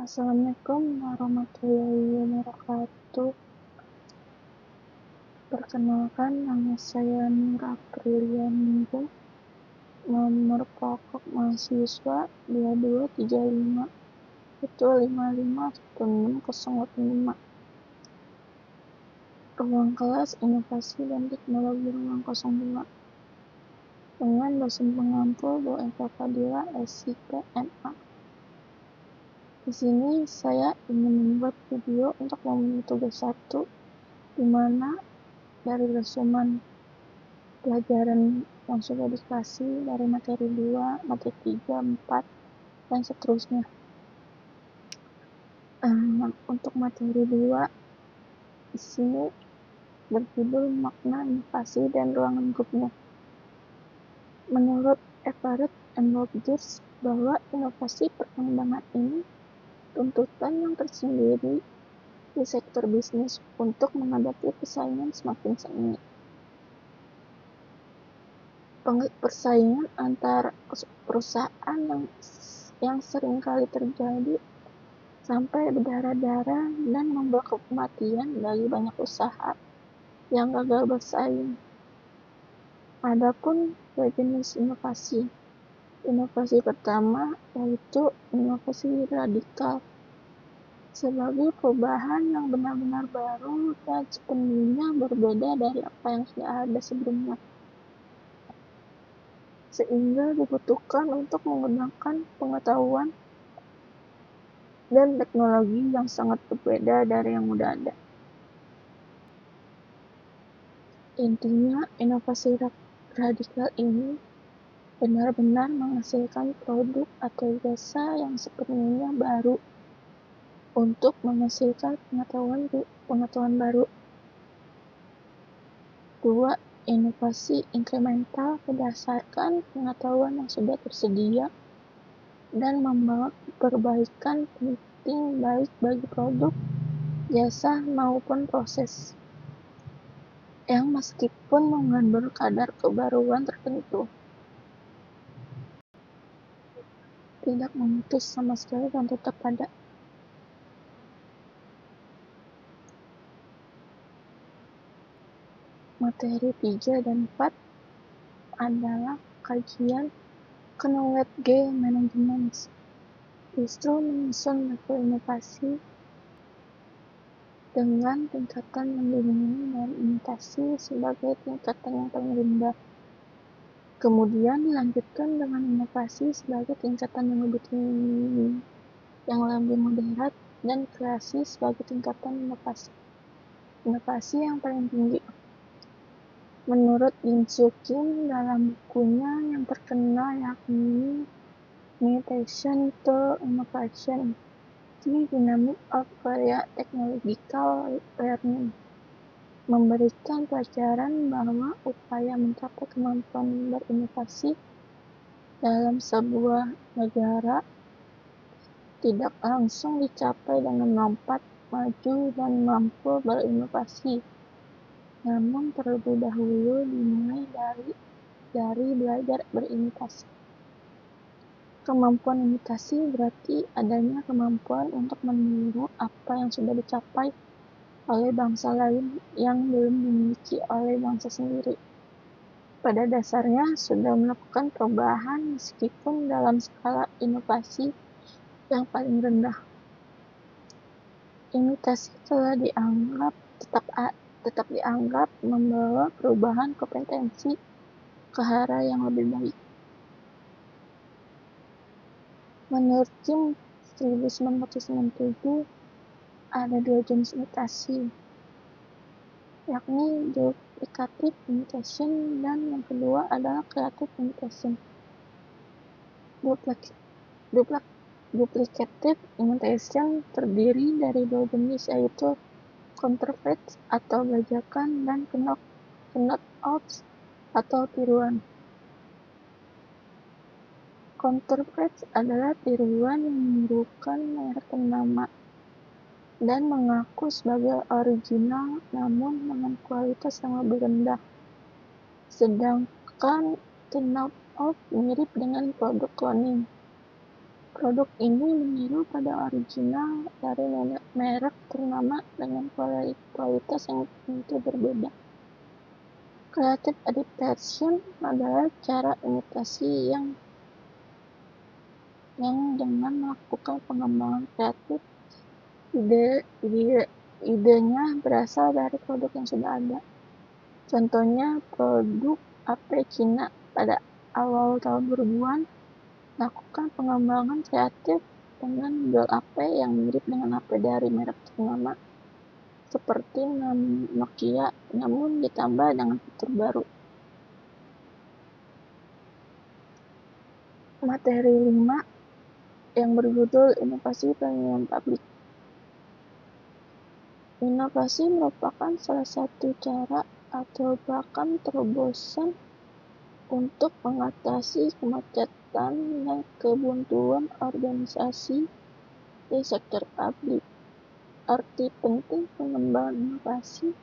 Assalamualaikum warahmatullahi wabarakatuh. Perkenalkan, nama saya Nur Aprilia Minggu, nomor pokok mahasiswa 2235 itu 551605. Ruang kelas Inovasi dan Teknologi Ruang 02 dengan dosen pengampu Bu Eva Fadila SIP MA. Di sini saya ingin membuat video untuk memenuhi tugas 1, di mana dari resumen pelajaran yang sudah dikasih dari materi 2, materi 3, 4, dan seterusnya. Untuk materi 2 di sini berjudul makna inovasi dan ruang lingkupnya. Menurut Everett and Rogers bahwa inovasi perkembangan ini tuntutan yang tersendiri di sektor bisnis untuk menghadapi persaingan semakin sengit. Persaingan antar perusahaan yang seringkali terjadi sampai berdarah-darah dan membawa kematian bagi banyak usaha yang gagal bersaing. Adapun dua jenis inovasi. Inovasi pertama yaitu inovasi radikal, sebagai perubahan yang benar-benar baru dan sepenuhnya berbeda dari apa yang sudah ada sebelumnya, sehingga dibutuhkan untuk menggunakan pengetahuan dan teknologi yang sangat berbeda dari yang sudah ada. Intinya, inovasi radikal ini benar-benar menghasilkan produk atau jasa yang sepenuhnya baru untuk menghasilkan pengetahuan baru. 2. Inovasi inkremental berdasarkan pengetahuan yang sudah tersedia dan membawa perbaikan penting baik bagi produk, jasa maupun proses yang meskipun mengandung kadar kebaruan tertentu, tidak memutus sama sekali dan tetap ada. Materi 3 dan 4 adalah kajian Knowledge Gap Management, justru menyusun level inovasi dengan tingkatan yang dimulai dari imitasi sebagai tingkatan yang paling rendah, kemudian dilanjutkan dengan inovasi sebagai tingkatan yang lebih tinggi, yang lebih moderat, dan kreasi sebagai tingkatan inovasi yang paling tinggi. Menurut Ginsu Kim dalam bukunya yang terkenal yakni Imitation to Innovation, The Dynamic of Area Technological Learning, memberikan pelajaran bahwa upaya mencapai kemampuan berinovasi dalam sebuah negara tidak langsung dicapai dengan lompat maju dan mampu berinovasi, namun terlebih dahulu dimulai dari belajar berimitasi. Kemampuan imitasi berarti adanya kemampuan untuk meniru apa yang sudah dicapai oleh bangsa lain yang belum dimiliki oleh bangsa sendiri. Pada dasarnya sudah melakukan perubahan meskipun dalam skala inovasi yang paling rendah. Imitasi telah tetap dianggap membawa perubahan kompetensi ke arah yang lebih baik. Menurut Kim 1997 ada dua jenis imitasi, yakni duplicative imitation dan yang kedua adalah creative imitation. Duplicative imitation terdiri dari dua jenis, yaitu counterfeit atau bajakan dan knock-out atau tiruan. Counterfeit adalah tiruan yang menirukan merek nama dan mengaku sebagai original namun dengan kualitas yang lebih rendah. Sedangkan knock-out mirip dengan produk cloning. Produk ini meniru pada original dari merek ternama dengan kualitas yang tentu berbeda. Creative adaptation adalah cara imitasi yang dengan melakukan pengembangan kreatif. Idenya berasal dari produk yang sudah ada. Contohnya produk HP Cina pada awal tahun 2000-an lakukan pengembangan kreatif dengan model HP yang mirip dengan HP dari merek ternama seperti Nokia, namun ditambah dengan fitur baru. Materi 5 yang berjudul Inovasi Pelayanan Publik. Inovasi merupakan salah satu cara atau bahkan terobosan untuk mengatasi kemacetan dan kebuntuan organisasi di sektor publik. Arti penting pengembangan inovasi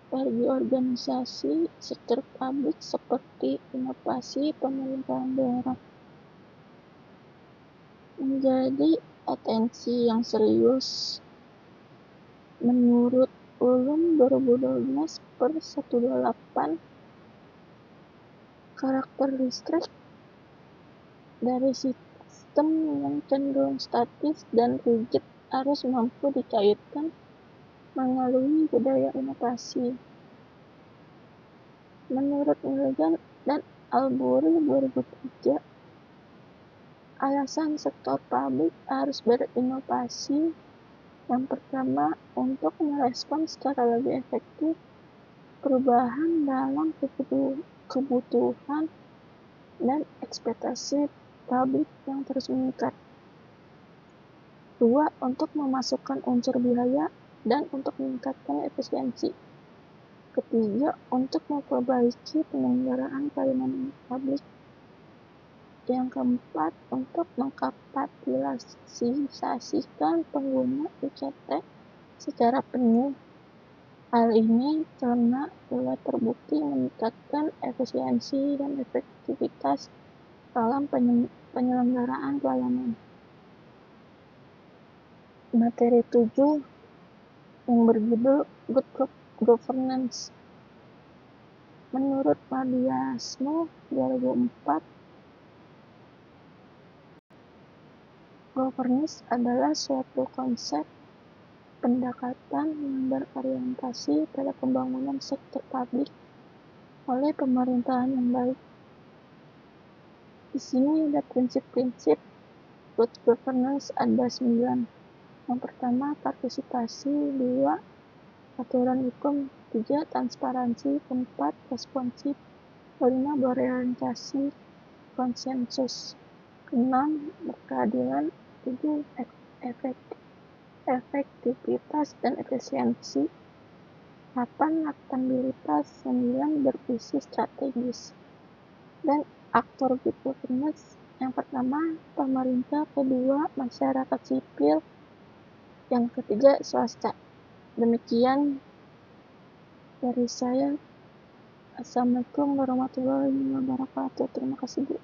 bagi organisasi sektor publik seperti inovasi pemerintahan daerah menjadi atensi yang serius. Menurut Ulum 2012/128, karakteristik dari sistem yang cenderung statis dan rigid harus mampu dikaitkan melalui budaya inovasi. Menurut Milligan dan Albury 2003, alasan sektor publik harus berinovasi yang pertama untuk merespon secara lebih efektif perubahan dalam kebutuhan dan ekspektasi publik yang terus meningkat. 2. Untuk memasukkan unsur biaya dan untuk meningkatkan efisiensi. Ketiga, untuk memperbaiki penyelenggaraan pelayanan publik. Yang keempat, untuk mengkapitalisasikan pengguna ICT secara penuh. Hal ini karena telah terbukti meningkatkan efisiensi dan efektivitas dalam penyelenggaraan pelayanan. Materi 7 yang berjudul Good Governance. Menurut Madiasmo 2004, governance adalah suatu konsep pendekatan yang berorientasi pada pembangunan sektor publik oleh pemerintahan yang baik. Di sini ada prinsip-prinsip good governance, ada 9. Yang pertama, partisipasi. 2, aturan hukum. 3, transparansi. 4, responsif. 5, berorientasi konsensus. 6, berkeadilan. 7, efektivitas dan efisiensi. 8, akuntabilitas. 9, bervisi strategis. Dan aktor good governance yang pertama pemerintah, kedua masyarakat sipil, yang ketiga swasta. Demikian dari saya. Assalamualaikum warahmatullahi wabarakatuh. Terima kasih Bu.